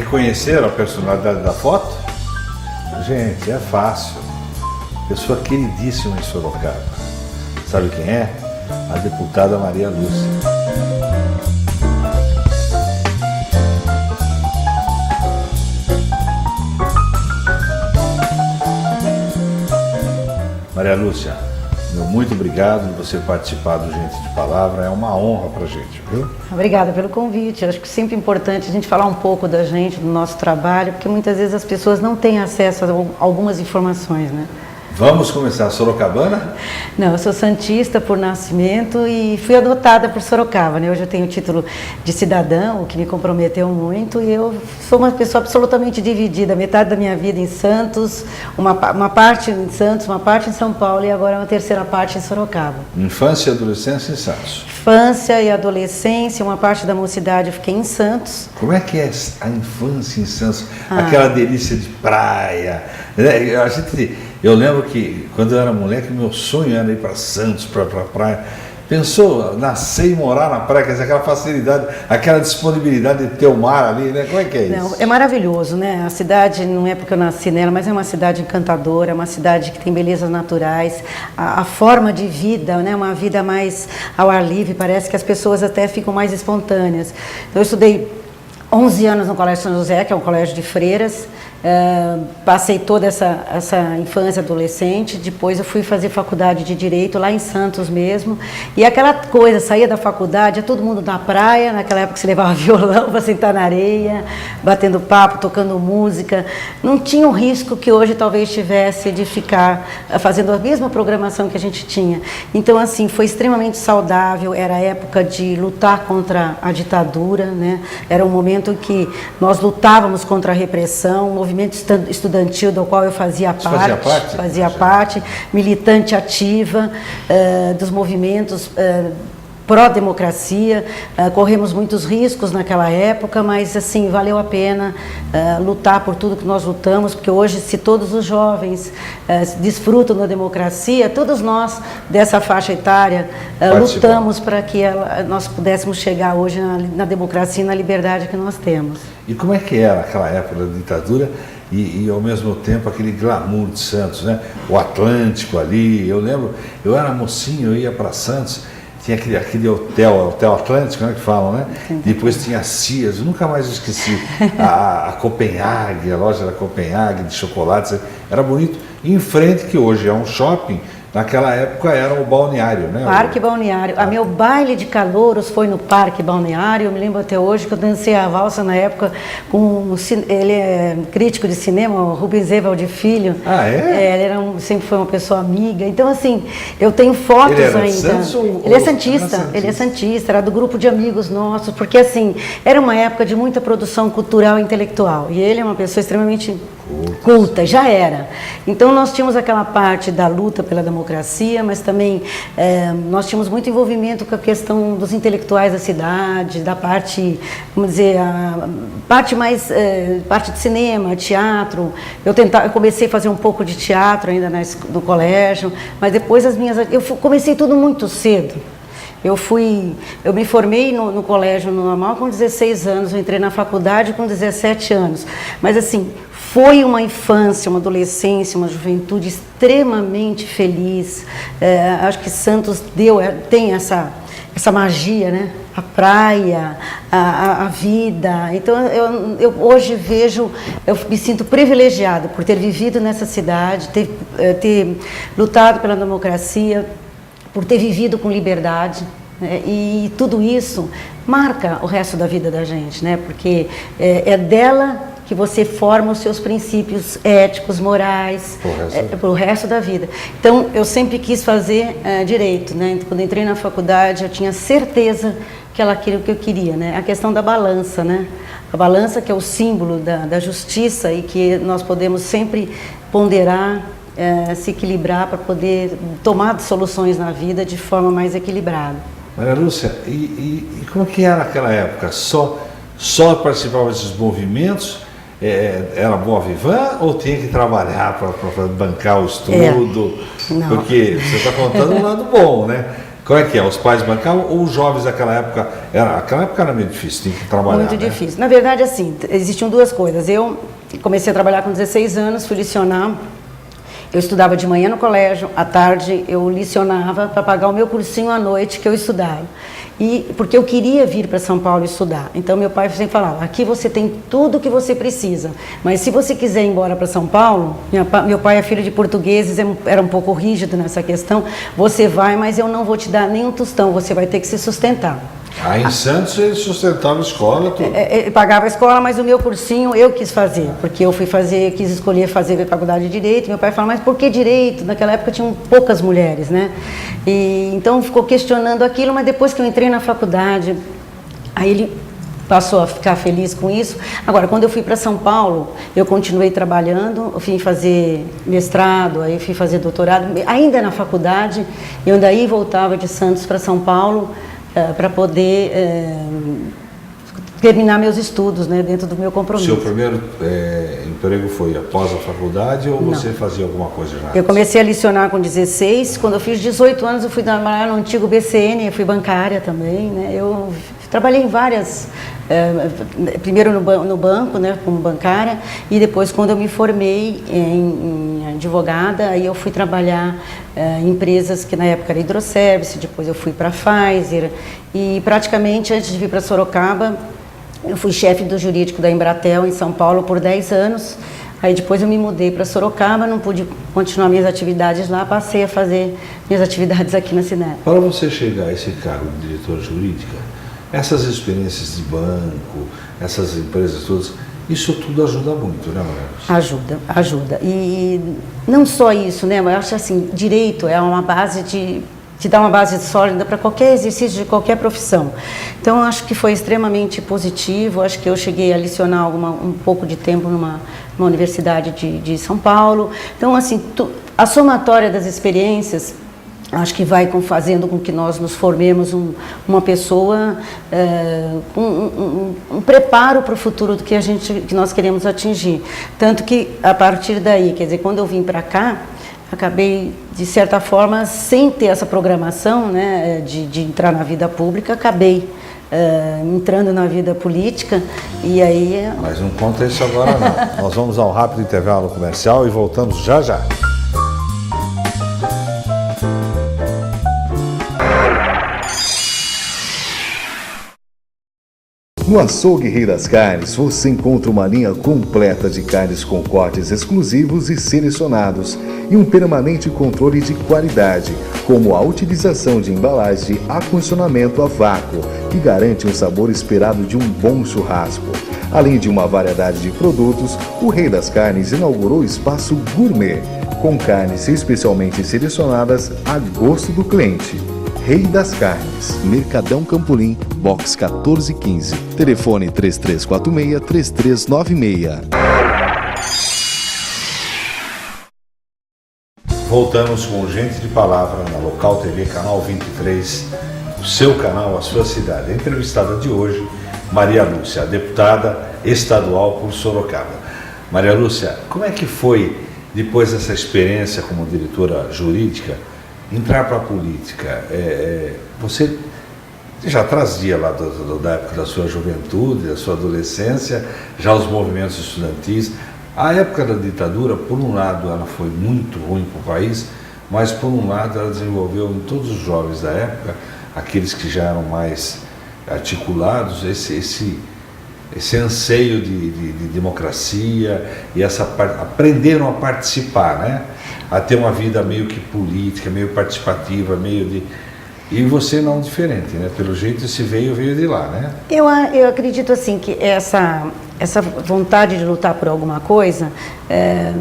Reconheceram a personalidade da foto? Gente, é fácil. Pessoa queridíssima em Sorocaba. Sabe quem é? A deputada Maria Lúcia. Maria Lúcia, meu muito obrigado por você participar do Gente de Palavra, é uma honra pra gente, viu? Obrigada pelo convite. Acho que sempre é importante a gente falar um pouco da gente, do nosso trabalho, porque muitas vezes as pessoas não têm acesso a algumas informações, né? Vamos começar. Sorocabana? Não, eu sou santista por nascimento e fui adotada por Sorocaba, né? Hoje eu tenho o título de cidadã, o que me comprometeu muito, e eu sou uma pessoa absolutamente dividida, metade da minha vida em Santos, uma parte em Santos, uma parte em São Paulo e agora uma terceira parte em Sorocaba. Infância e adolescência em Santos. Infância e adolescência, uma parte da mocidade eu fiquei em Santos. Como é que é a infância em Santos? Aquela delícia de praia, né? Eu lembro que, quando eu era moleque, meu sonho era ir para Santos, para a praia. Pensou, nascer e morar na praia, quer dizer, aquela facilidade, aquela disponibilidade de ter o mar ali, né? Como é que é isso? Não, é maravilhoso, né? A cidade, não é porque eu nasci nela, mas é uma cidade encantadora, é uma cidade que tem belezas naturais, a forma de vida, né? Uma vida mais ao ar livre, parece que as pessoas até ficam mais espontâneas. Então, eu estudei 11 anos no Colégio São José, que é um colégio de freiras. Passei toda essa infância adolescente, depois eu fui fazer faculdade de Direito lá em Santos mesmo, e aquela coisa, saía da faculdade, todo mundo na praia, naquela época se levava violão para sentar na areia, batendo papo, tocando música, não tinha o risco que hoje talvez tivesse de ficar fazendo a mesma programação que a gente tinha. Então assim, foi extremamente saudável, era a época de lutar contra a ditadura, né? Era um momento em que nós lutávamos contra a repressão, o movimento estudantil do qual eu fazia parte, militante ativa dos movimentos pró-democracia, corremos muitos riscos naquela época, mas assim, valeu a pena lutar por tudo que nós lutamos, porque hoje, se todos os jovens desfrutam da democracia, todos nós dessa faixa etária lutamos para que nós pudéssemos chegar hoje na democracia e na liberdade que nós temos. E como é que era aquela época da ditadura e ao mesmo tempo aquele glamour de Santos, né? O Atlântico ali, eu lembro, eu era mocinho, eu ia para Santos, tinha aquele hotel Atlântico, né, que falam, né? Depois tinha a Sears, eu nunca mais esqueci, a Copenhague, a loja da Copenhague de chocolates, era bonito. E em frente, que hoje é um shopping, naquela época era o balneário, né? Parque Balneário. A meu baile de calouros foi no Parque Balneário. Eu me lembro até hoje que eu dancei a valsa na época com ele é crítico de cinema, o Rubens Evald Filho. Ah, é? Ele sempre foi uma pessoa amiga. Então, assim, eu tenho fotos ainda. Ele é santista. Ele é santista, era do grupo de amigos nossos, porque assim, era uma época de muita produção cultural e intelectual. E ele é uma pessoa extremamente culta, já era. Então nós tínhamos aquela parte da luta pela democracia, mas também nós tínhamos muito envolvimento com a questão dos intelectuais da cidade, da parte, vamos dizer, a parte mais, parte de cinema, teatro. Eu comecei a fazer um pouco de teatro ainda no colégio, mas depois eu comecei tudo muito cedo. Eu me formei no colégio normal com 16 anos, eu entrei na faculdade com 17 anos. Mas assim, foi uma infância, uma adolescência, uma juventude extremamente feliz. Acho que Santos tem essa magia, né? A praia, a vida. Então, eu hoje eu me sinto privilegiada por ter vivido nessa cidade, ter lutado pela democracia, por ter vivido com liberdade, né? E tudo isso marca o resto da vida da gente, né? Porque é dela que você forma os seus princípios éticos, morais, para o resto da vida. Então, eu sempre quis fazer direito, né? Quando entrei na faculdade, eu tinha certeza que era aquilo que eu queria, né? A questão da balança, né? A balança que é o símbolo da justiça e que nós podemos sempre ponderar, se equilibrar para poder tomar soluções na vida de forma mais equilibrada. Maria Lúcia, e como que era naquela época? Só participava desses movimentos? Era boa vivan ou tinha que trabalhar para bancar o estudo? Não. Porque você está contando um lado bom, né? Como é que é? Os pais bancavam ou os jovens daquela época? Aquela época era meio difícil, tinha que trabalhar. Muito difícil. Na verdade, assim, existiam duas coisas. Eu comecei a trabalhar com 16 anos, fui licionar. Eu estudava de manhã no colégio, à tarde eu licionava para pagar o meu cursinho à noite que eu estudava. Porque eu queria vir para São Paulo estudar. Então meu pai sempre falava, aqui você tem tudo o que você precisa, mas se você quiser ir embora para São Paulo, meu pai é filho de portugueses, era um pouco rígido nessa questão, você vai, mas eu não vou te dar nem um tostão, você vai ter que se sustentar. Em Santos ele sustentava a escola, tudo. Ele pagava a escola, mas o meu cursinho eu quis fazer, porque eu quis escolher fazer faculdade de Direito. Meu pai falou, mas por que Direito? Naquela época tinham poucas mulheres, né? E então ficou questionando aquilo, mas depois que eu entrei na faculdade, aí ele passou a ficar feliz com isso. Agora, quando eu fui para São Paulo, eu continuei trabalhando, eu fui fazer mestrado, aí fui fazer doutorado, ainda na faculdade, eu daí voltava de Santos para São Paulo, para poder terminar meus estudos, né, dentro do meu compromisso. Seu primeiro emprego foi após a faculdade ou você fazia alguma coisa já? Eu comecei a licionar com 16, quando eu fiz 18 anos eu fui trabalhar no antigo BCN, eu fui bancária também, né, eu trabalhei em várias, primeiro no banco, né, como bancária, e depois quando eu me formei em advogada, aí eu fui trabalhar em empresas que na época era Hidroservice, depois eu fui para a Pfizer, e praticamente antes de vir para Sorocaba, eu fui chefe do jurídico da Embratel em São Paulo por 10 anos, aí depois eu me mudei para Sorocaba, não pude continuar minhas atividades lá, passei a fazer minhas atividades aqui na Cinep. Para você chegar a esse cargo de diretora jurídica, essas experiências de banco, essas empresas todas, isso tudo ajuda muito, né, Maria? Ajuda. E não só isso, né, mas eu acho assim, direito é uma base te dá uma base sólida para qualquer exercício de qualquer profissão. Então, eu acho que foi extremamente positivo, acho que eu cheguei a licionar um pouco de tempo numa universidade de São Paulo. Então, assim, a somatória das experiências, acho que vai fazendo com que nós nos formemos uma pessoa com um preparo para o futuro do que nós queremos atingir. Tanto que, a partir daí, quer dizer, quando eu vim para cá, acabei, de certa forma, sem ter essa programação, né, de entrar na vida pública, acabei entrando na vida política e aí... Mas não conta isso agora não. Nós vamos a um rápido intervalo comercial e voltamos já já. No Açougue Rei das Carnes, você encontra uma linha completa de carnes com cortes exclusivos e selecionados e um permanente controle de qualidade, como a utilização de embalagem de acondicionamento a vácuo, que garante um sabor esperado de um bom churrasco. Além de uma variedade de produtos, o Rei das Carnes inaugurou o espaço gourmet, com carnes especialmente selecionadas a gosto do cliente. Rei das Carnes, Mercadão Campolim, box 1415, telefone 3346-3396. Voltamos com Gente de Palavra na Local TV, canal 23, o seu canal, a sua cidade. A entrevistada de hoje, Maria Lúcia, deputada estadual por Sorocaba. Maria Lúcia, como é que foi, depois dessa experiência como diretora jurídica, entrar para a política? Você já trazia lá da época da sua juventude, da sua adolescência, já os movimentos estudantis. A época da ditadura, por um lado, ela foi muito ruim para o país, mas por um lado ela desenvolveu em todos os jovens da época, aqueles que já eram mais articulados, esse anseio de democracia e aprenderam a participar, né? A ter uma vida meio que política, meio participativa, E você não diferente, né? Pelo jeito esse veio de lá, né? Eu acredito assim que essa vontade de lutar por alguma coisa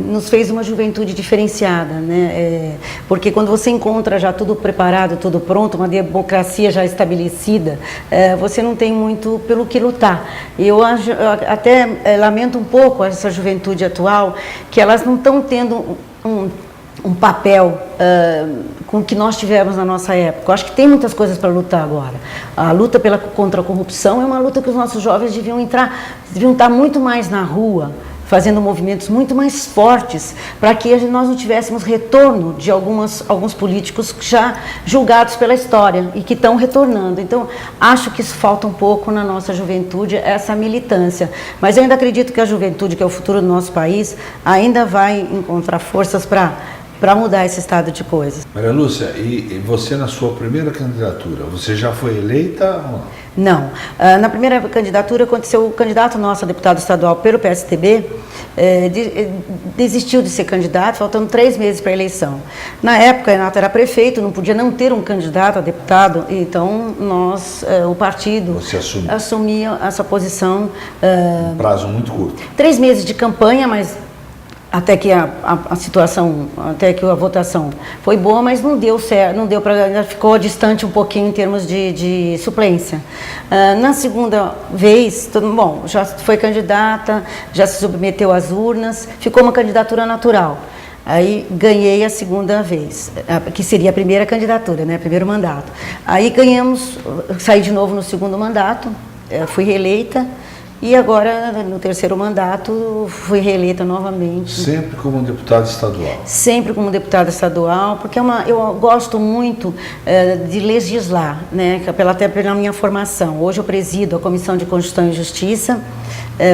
nos fez uma juventude diferenciada, né? Porque quando você encontra já tudo preparado, tudo pronto, uma democracia já estabelecida, você não tem muito pelo que lutar. Eu até lamento um pouco essa juventude atual, que elas não estão tendo um papel com o que nós tivemos na nossa época. Eu acho que tem muitas coisas para lutar agora. A luta contra a corrupção é uma luta que os nossos jovens deviam estar muito mais na rua, fazendo movimentos muito mais fortes para que nós não tivéssemos retorno de alguns políticos já julgados pela história e que estão retornando. Então, acho que isso falta um pouco na nossa juventude, essa militância. Mas eu ainda acredito que a juventude, que é o futuro do nosso país, ainda vai encontrar forças para mudar esse estado de coisas. Maria Lúcia, e você na sua primeira candidatura, você já foi eleita ou não? Não. Na primeira candidatura aconteceu, o candidato nosso a deputado estadual pelo PSTB desistiu de ser candidato, faltando 3 meses para a eleição. Na época, Renato era prefeito, não podia não ter um candidato a deputado, então o partido assumia essa posição. Um prazo muito curto. 3 meses de campanha, mas até que a situação, até que a votação foi boa, mas não deu certo, não deu para, ficou distante um pouquinho em termos de suplência. Na segunda vez, já foi candidata, já se submeteu às urnas, ficou uma candidatura natural. Aí ganhei a segunda vez, que seria a primeira candidatura, né, primeiro mandato. Aí saí de novo no segundo mandato, fui reeleita. E agora, no terceiro mandato, fui reeleita novamente. Sempre como deputada estadual? Sempre como deputada estadual, porque eu gosto muito de legislar, né, até pela minha formação. Hoje eu presido a Comissão de Constituição e Justiça,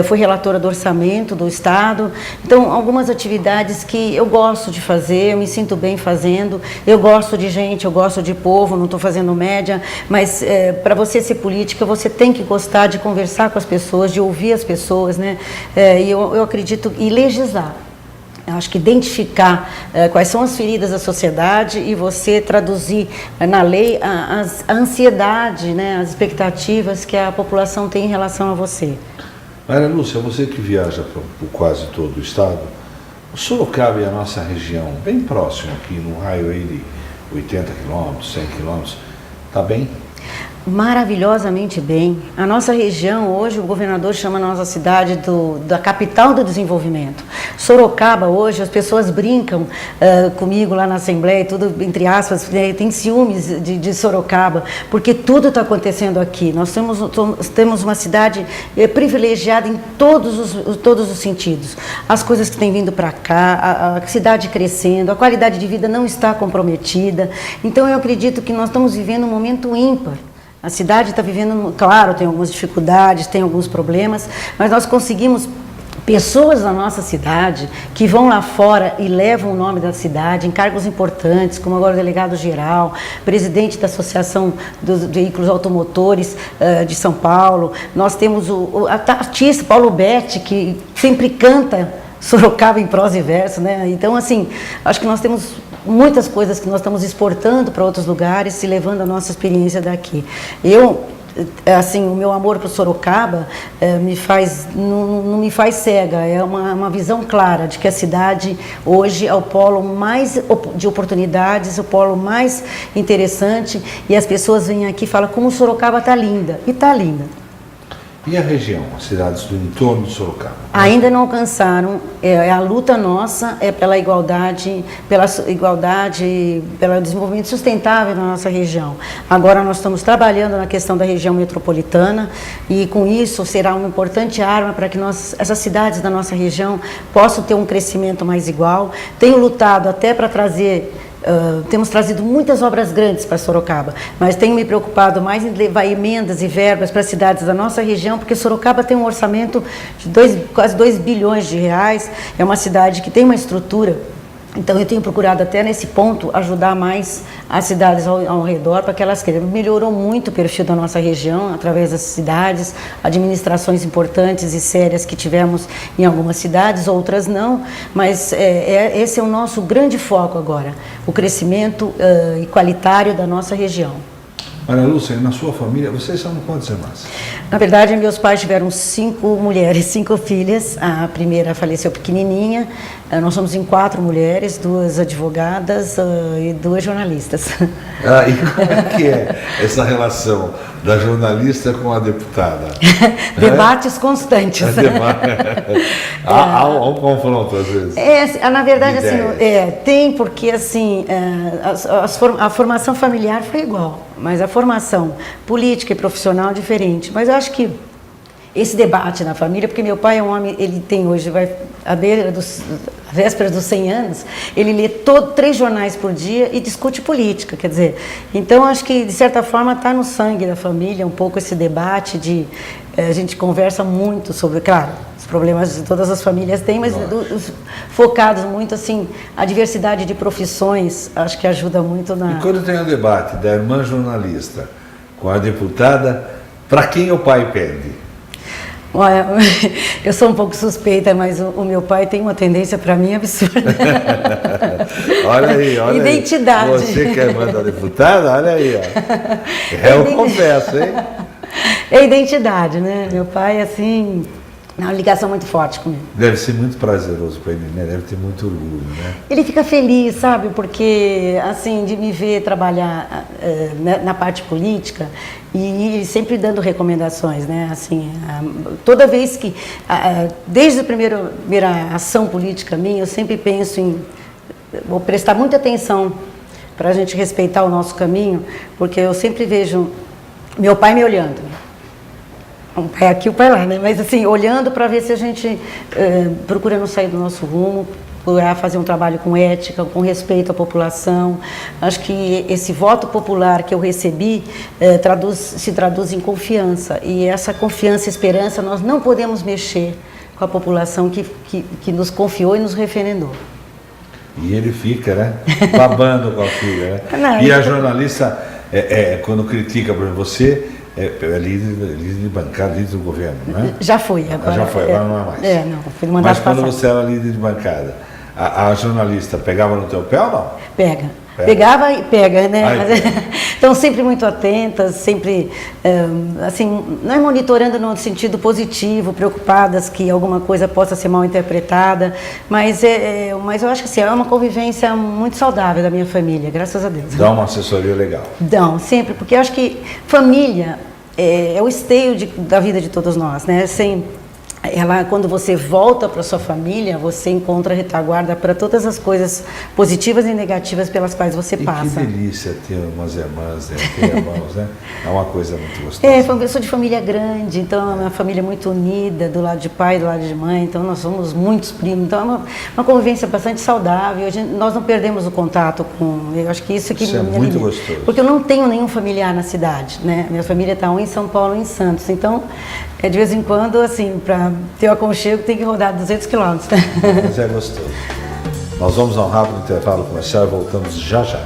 fui relatora do orçamento do Estado. Então, algumas atividades que eu gosto de fazer, eu me sinto bem fazendo. Eu gosto de gente, eu gosto de povo, não estou fazendo média, mas para você ser política, você tem que gostar de conversar com as pessoas, de ouvir as pessoas, né? E eu acredito em legislar. Eu acho que identificar quais são as feridas da sociedade e você traduzir na lei a ansiedade, né, as expectativas que a população tem em relação a você. Maria Lúcia, você que viaja por quase todo o estado, o Sorocaba e a nossa região, bem próximo aqui, no raio aí de 80 quilômetros, 100 quilômetros, está bem? Maravilhosamente bem. A nossa região, hoje o governador chama a nossa cidade da capital do desenvolvimento. Sorocaba, hoje, as pessoas brincam comigo lá na Assembleia, tudo entre aspas, tem ciúmes de Sorocaba, porque tudo está acontecendo aqui. Nós temos uma cidade privilegiada em todos os sentidos. As coisas que têm vindo para cá, a cidade crescendo, a qualidade de vida não está comprometida. Então, eu acredito que nós estamos vivendo um momento ímpar. A cidade está vivendo, claro, tem algumas dificuldades, tem alguns problemas, mas nós conseguimos pessoas da nossa cidade que vão lá fora e levam o nome da cidade em cargos importantes, como agora o delegado-geral, presidente da Associação dos Veículos Automotores de São Paulo. Nós temos o artista Paulo Betti, que sempre canta Sorocaba em prosa e verso, né? Então, assim, acho que nós temos muitas coisas que nós estamos exportando para outros lugares e levando a nossa experiência daqui. Assim, o meu amor para o Sorocaba não me faz cega, é uma visão clara de que a cidade hoje é o polo mais de oportunidades, o polo mais interessante, e as pessoas vêm aqui e falam como Sorocaba está linda, e está linda. E a região, as cidades do entorno de Sorocaba? Ainda não alcançaram, a luta nossa é pela igualdade, pelo desenvolvimento sustentável na nossa região. Agora nós estamos trabalhando na questão da região metropolitana e com isso será uma importante arma para que essas cidades da nossa região possam ter um crescimento mais igual. Tenho lutado até para trazer... temos trazido muitas obras grandes para Sorocaba, mas tenho me preocupado mais em levar emendas e verbas para as cidades da nossa região, porque Sorocaba tem um orçamento de quase 2 bilhões de reais, é uma cidade que tem uma estrutura. Então, eu tenho procurado até nesse ponto ajudar mais as cidades ao redor para que elas queiram. Melhorou muito o perfil da nossa região através das cidades, administrações importantes e sérias que tivemos em algumas cidades, outras não, mas esse é o nosso grande foco agora, o crescimento igualitário da nossa região. Maria Lúcia, na sua família, vocês são quantos irmãos? Na verdade, meus pais tiveram 5 mulheres, 5 filhas. A primeira faleceu pequenininha. Nós somos em 4 mulheres, 2 advogadas e 2 jornalistas. E como é que é essa relação da jornalista com a deputada? Debates constantes. Há um confronto, às vezes. Na verdade, assim, tem, porque assim, a formação familiar foi igual, mas a formação política e profissional é diferente. Mas eu acho que esse debate na família, porque meu pai é um homem, ele tem hoje, vai à véspera dos 100 anos, ele lê 3 jornais por dia e discute política, quer dizer, então acho que de certa forma está no sangue da família um pouco esse debate a gente conversa muito sobre, claro, os problemas de todas as famílias têm, mas focados muito assim, a diversidade de profissões, acho que ajuda muito na... E quando tem um debate da irmã jornalista com a deputada, para quem o pai pede? Olha, eu sou um pouco suspeita, mas o meu pai tem uma tendência para mim absurda. Olha aí. Identidade. Você que é irmã da deputada, olha aí, ó. Eu confesso, hein? É identidade, né? Meu pai, assim, é uma ligação muito forte comigo. Deve ser muito prazeroso para ele, né? Deve ter muito orgulho, né? Ele fica feliz, sabe? Porque, assim, de me ver trabalhar na parte política e sempre dando recomendações, né? Assim, toda vez que, desde a primeira ação política minha, eu sempre penso vou prestar muita atenção para a gente respeitar o nosso caminho, porque eu sempre vejo meu pai me olhando. Um pai aqui, o pai lá, né? Mas assim, olhando para ver se a gente procura não sair do nosso rumo, procurar fazer um trabalho com ética, com respeito à população. Acho que esse voto popular que eu recebi se traduz em confiança. E essa confiança e esperança nós não podemos mexer com a população que nos confiou e nos referendou. E ele fica, né? Babando com a filha, né? Não, e a jornalista, quando critica, por exemplo, você é líder de bancada, líder do governo, não é? Já foi, agora. Já foi, agora não é mais. Não, foi mandado. Mas quando você era líder de bancada, a jornalista pegava no teu pé ou não? Pega. Pegava e pega, né? Estão sempre muito atentas, sempre, assim, não é monitorando no sentido positivo, preocupadas que alguma coisa possa ser mal interpretada, mas eu acho que assim, é uma convivência muito saudável da minha família, graças a Deus. Dá uma assessoria legal. Dão, sempre, porque eu acho que família é o esteio da vida de todos nós, né? Quando você volta para sua família, você encontra retaguarda para todas as coisas positivas e negativas pelas quais você passa. Que delícia ter umas irmãs, né? Ter irmãos, né? É uma coisa muito gostosa. Eu sou de família grande, então é uma família muito unida, do lado de pai, do lado de mãe, então nós somos muitos primos, então é uma convivência bastante saudável, nós não perdemos o contato eu acho que isso é muito gostoso. Porque eu não tenho nenhum familiar na cidade, né? Minha família está um em São Paulo, um em Santos, então de vez em quando, assim, para ter o aconchego tem que rodar 200 quilômetros. Mas é gostoso. Nós vamos a um rápido intervalo comercial e voltamos já já.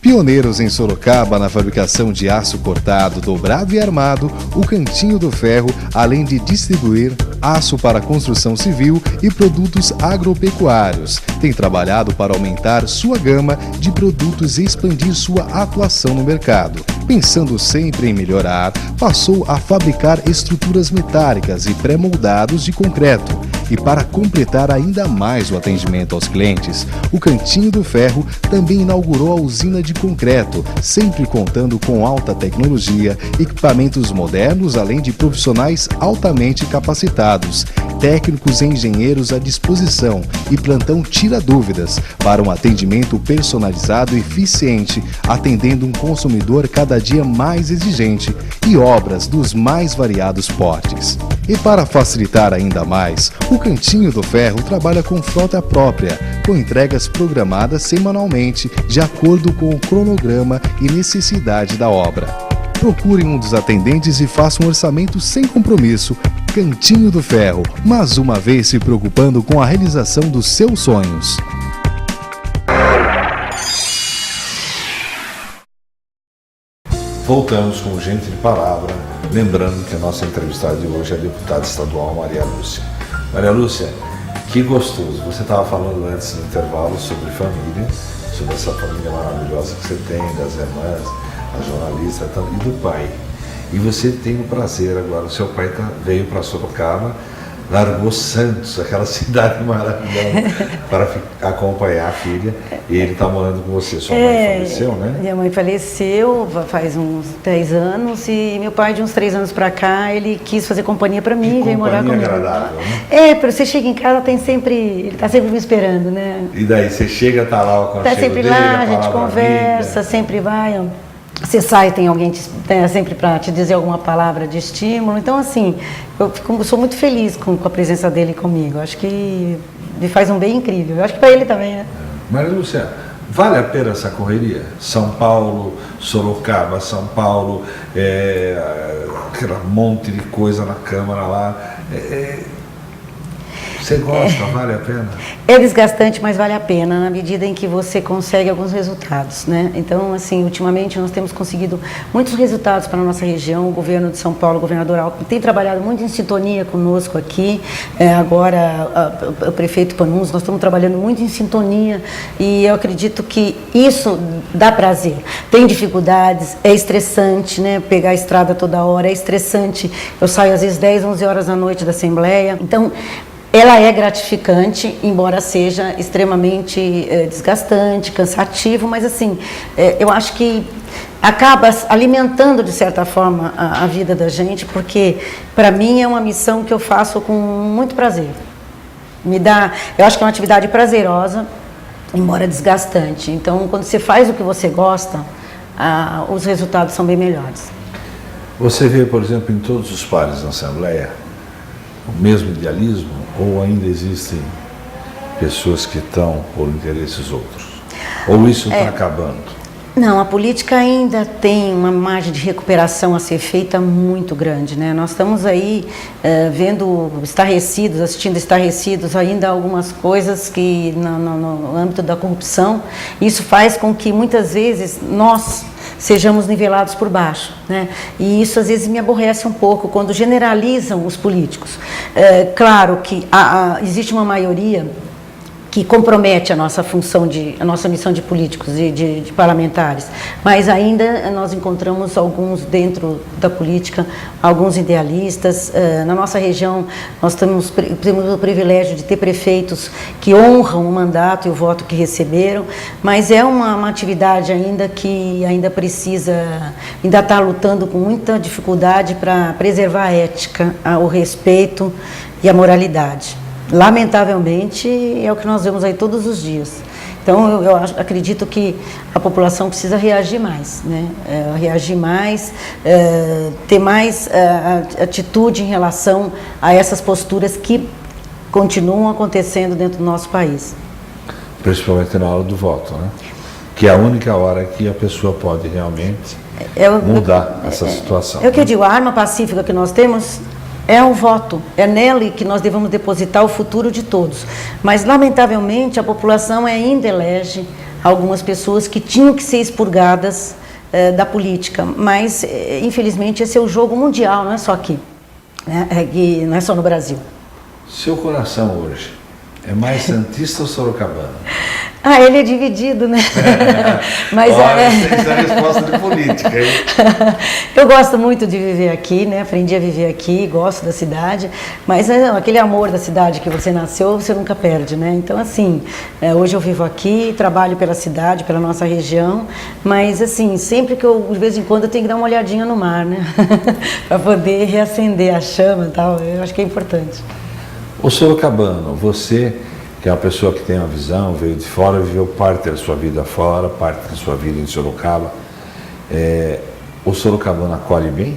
Pioneiros em Sorocaba na fabricação de aço cortado, dobrado e armado, o Cantinho do Ferro, além de distribuir aço para construção civil e produtos agropecuários, tem trabalhado para aumentar sua gama de produtos e expandir sua atuação no mercado. Pensando sempre em melhorar, passou a fabricar estruturas metálicas e pré-moldados de concreto. E para completar ainda mais o atendimento aos clientes, o Cantinho do Ferro também inaugurou a usina de concreto, sempre contando com alta tecnologia, equipamentos modernos, além de profissionais altamente capacitados, técnicos e engenheiros à disposição e plantão tira dúvidas para um atendimento personalizado e eficiente, atendendo um consumidor cada dia mais exigente e obras dos mais variados portes. E para facilitar ainda mais, o Cantinho do Ferro trabalha com frota própria, com entregas programadas semanalmente, de acordo com o cronograma e necessidade da obra. Procure um dos atendentes e faça um orçamento sem compromisso. Cantinho do Ferro, mais uma vez se preocupando com a realização dos seus sonhos. Voltamos com Gente de Palavra, lembrando que a nossa entrevistada de hoje é a deputada estadual Maria Lúcia. Maria Lúcia, que gostoso, você estava falando antes no intervalo sobre família, sobre essa família maravilhosa que você tem, das irmãs, a jornalista e do pai. E você tem o prazer agora, o seu pai veio para Sorocaba largou Santos, aquela cidade maravilhosa, para acompanhar a filha, e ele está morando com você. Sua mãe faleceu, né? Minha mãe faleceu faz uns 10 anos, e meu pai, de uns 3 anos para cá, ele quis fazer companhia para mim, veio morar comigo. Agradável, né? Porque você chega em casa, ele está sempre me esperando, né? E daí, você chega, tá lá o aconchego dele, sempre lá, a gente conversa, sempre vai... Você sai, tem alguém sempre para te dizer alguma palavra de estímulo. Então, assim, eu sou muito feliz com a presença dele comigo. Acho que me faz um bem incrível. Eu acho que para ele também, né? Maria Lúcia, vale a pena essa correria? São Paulo, Sorocaba, São Paulo, aquele monte de coisa na Câmara lá. Você gosta, vale a pena? É desgastante, mas vale a pena, na medida em que você consegue alguns resultados, né? Então, assim, ultimamente nós temos conseguido muitos resultados para a nossa região. O governo de São Paulo, o governador Alckmin, tem trabalhado muito em sintonia conosco aqui. Agora, o prefeito Panunzio, nós estamos trabalhando muito em sintonia, e eu acredito que isso dá prazer. Tem dificuldades, é estressante, né? Pegar a estrada toda hora, é estressante. Eu saio às vezes 10, 11 horas da noite da Assembleia. Então, ela é gratificante, embora seja extremamente desgastante, cansativo, mas assim, eu acho que acaba alimentando de certa forma a vida da gente, porque para mim é uma missão que eu faço com muito prazer. Eu acho que é uma atividade prazerosa, embora desgastante. Então, quando você faz o que você gosta, os resultados são bem melhores. Você vê, por exemplo, em todos os pares da Assembleia, o mesmo idealismo, ou ainda existem pessoas que estão por interesses outros? Ou isso está acabando? Não, a política ainda tem uma margem de recuperação a ser feita muito grande, né? Nós estamos aí assistindo estarrecidos ainda algumas coisas que no âmbito da corrupção. Isso faz com que muitas vezes nós sejamos nivelados por baixo, né? E isso às vezes me aborrece um pouco quando generalizam os políticos. Claro que existe uma maioria que compromete a nossa função, a nossa missão de políticos e de parlamentares, mas ainda nós encontramos alguns dentro da política, alguns idealistas. Na nossa região nós temos o privilégio de ter prefeitos que honram o mandato e o voto que receberam, mas é uma atividade ainda que ainda está lutando com muita dificuldade para preservar a ética, o respeito e a moralidade. Lamentavelmente, é o que nós vemos aí todos os dias. Então, eu acredito que a população precisa reagir mais, né? Ter mais atitude em relação a essas posturas que continuam acontecendo dentro do nosso país. Principalmente na hora do voto, né? Que é a única hora que a pessoa pode realmente mudar essa situação. É o que eu digo, a arma pacífica que nós temos é o voto, é nele que nós devemos depositar o futuro de todos. Mas, lamentavelmente, a população ainda elege algumas pessoas que tinham que ser expurgadas da política. Mas, infelizmente, esse é o jogo mundial, não é só aqui, né? Não é só no Brasil. Seu coração hoje é mais santista ou sorocabano? Ele é dividido, né? Mas essa é a resposta de política, hein? Eu gosto muito de viver aqui, né? Aprendi a viver aqui, gosto da cidade, mas aquele amor da cidade que você nasceu, você nunca perde, né? Então, assim, hoje eu vivo aqui, trabalho pela cidade, pela nossa região, mas, assim, sempre que de vez em quando, eu tenho que dar uma olhadinha no mar, né? Para poder reacender a chama e tal, eu acho que é importante. O sorocabano, você, que é uma pessoa que tem uma visão, veio de fora, viveu parte da sua vida fora, parte da sua vida em Sorocaba. O sorocabano acolhe bem?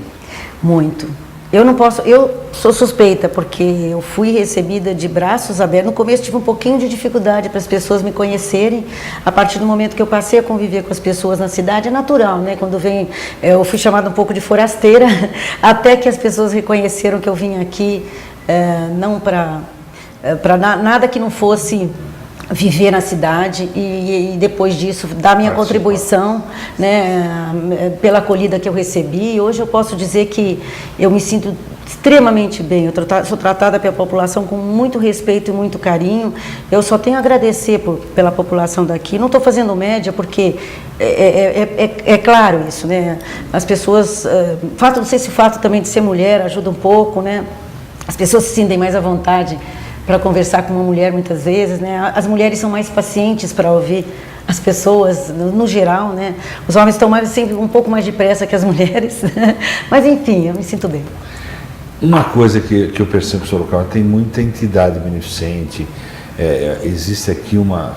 Muito. Eu sou suspeita, porque eu fui recebida de braços abertos. No começo tive um pouquinho de dificuldade para as pessoas me conhecerem. A partir do momento que eu passei a conviver com as pessoas na cidade, é natural, né? Quando eu fui chamada um pouco de forasteira, até que as pessoas reconheceram que eu vim aqui, não para nada que não fosse viver na cidade e depois disso dar minha contribuição, né, pela acolhida que eu recebi. Hoje eu posso dizer que eu me sinto extremamente bem, eu sou tratada pela população com muito respeito e muito carinho. Eu só tenho a agradecer pela população daqui. Não estou fazendo média, porque é claro isso, né? As pessoas, não sei se o fato também de ser mulher ajuda um pouco, né? as pessoas se sentem mais à vontade para conversar com uma mulher muitas vezes, né? As mulheres são mais pacientes para ouvir as pessoas, no geral, né? Os homens estão sempre um pouco mais depressa que as mulheres, mas enfim, eu me sinto bem. Uma coisa que eu percebo em Sorocaba, tem muita entidade beneficente, existe aqui uma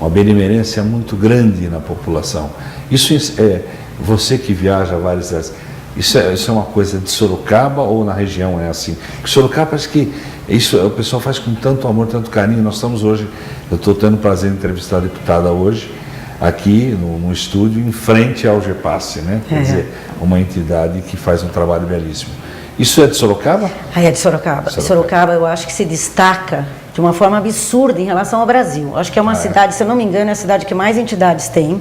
benemerência muito grande na população. Isso você que viaja a várias cidades, isso é uma coisa de Sorocaba ou na região é assim? Porque Sorocaba parece que isso o pessoal faz com tanto amor, tanto carinho. Nós estamos hoje, eu estou tendo o prazer de entrevistar a deputada hoje, aqui no estúdio, em frente ao GEPASSE, né? Quer dizer, uma entidade que faz um trabalho belíssimo. Isso é de Sorocaba? É de Sorocaba. Sorocaba eu acho que se destaca de uma forma absurda em relação ao Brasil. Acho que é uma cidade, se eu não me engano, é a cidade que mais entidades tem.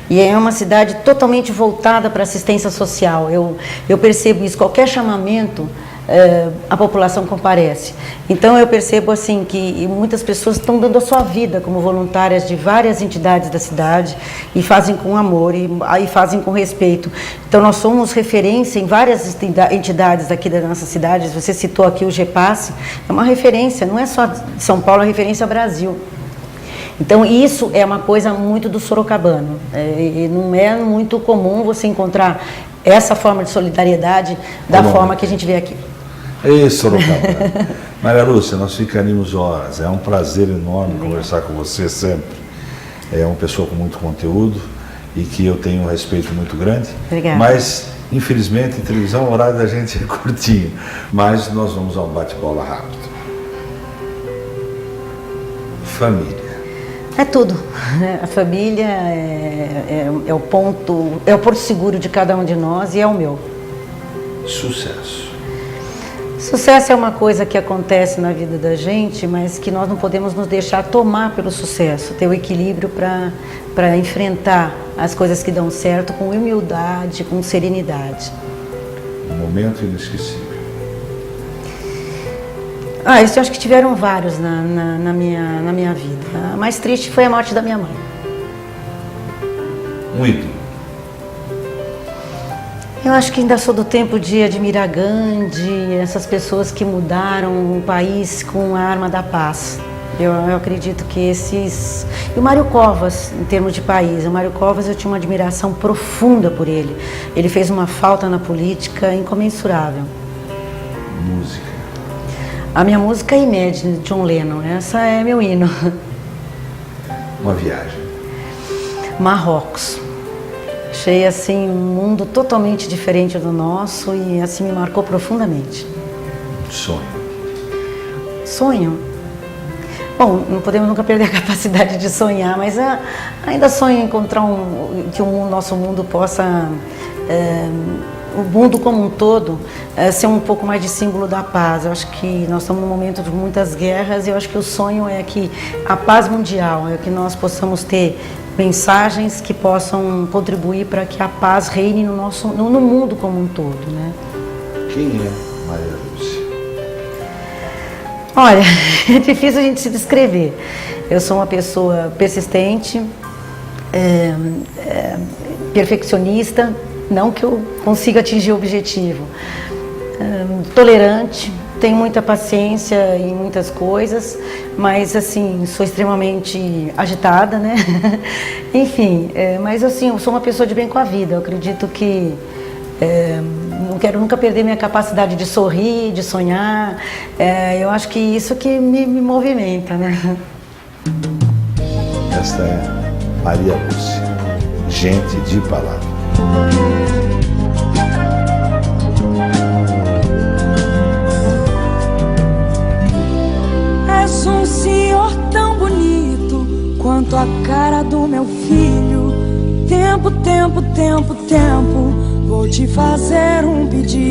E é uma cidade totalmente voltada para assistência social. Eu percebo isso, qualquer chamamento, a população comparece. Então eu percebo assim que muitas pessoas estão dando a sua vida como voluntárias de várias entidades da cidade e fazem com amor e aí fazem com respeito. Então nós somos referência em várias entidades aqui da nossa cidade. Você citou aqui o GEPASSE, é uma referência, não é só de São Paulo, é referência ao Brasil. Então isso é uma coisa muito do sorocabano, e não é muito comum você encontrar essa forma de solidariedade da forma que a gente vê aqui. Ei, Sorocaba. Maria Lúcia, nós ficaríamos horas. É um prazer enorme conversar com você sempre. É uma pessoa com muito conteúdo e que eu tenho um respeito muito grande. Obrigada. Mas, infelizmente, em televisão o horário da gente é curtinho. Mas nós vamos a um bate-bola rápido. Família. É tudo. A família é o ponto, é o porto seguro de cada um de nós e é o meu. Sucesso. Sucesso é uma coisa que acontece na vida da gente, mas que nós não podemos nos deixar tomar pelo sucesso. Ter o equilíbrio para enfrentar as coisas que dão certo com humildade, com serenidade. Um momento inesquecível. Isso eu acho que tiveram vários na minha vida. A mais triste foi a morte da minha mãe. Um ídolo. Eu acho que ainda sou do tempo de admirar Gandhi, essas pessoas que mudaram o país com a arma da paz. Eu acredito que esses... E o Mário Covas, em termos de país. O Mário Covas, eu tinha uma admiração profunda por ele. Ele fez uma falta na política incomensurável. Música. A minha música é Imagine, de John Lennon. Essa é meu hino. Uma viagem. Marrocos. Achei assim um mundo totalmente diferente do nosso e assim me marcou profundamente. Sonho. Sonho? Bom, não podemos nunca perder a capacidade de sonhar, mas ainda sonho em encontrar que o nosso mundo possa, o mundo como um todo, ser um pouco mais de símbolo da paz. Eu acho que nós estamos num momento de muitas guerras e eu acho que o sonho é que a paz mundial, é que nós possamos ter mensagens que possam contribuir para que a paz reine no mundo como um todo, né? Quem é Maria Lúcia? Olha, é difícil a gente se descrever. Eu sou uma pessoa persistente, perfeccionista, não que eu consiga atingir o objetivo, tolerante, tenho muita paciência em muitas coisas, mas assim, sou extremamente agitada, né? Enfim, mas assim, eu sou uma pessoa de bem com a vida. Eu acredito que não quero nunca perder minha capacidade de sorrir, de sonhar. Eu acho que isso que me movimenta, né? Esta é Maria Lúcia, gente de palavra. És um senhor tão bonito quanto a cara do meu filho. Tempo, tempo, tempo, tempo, vou te fazer um pedido.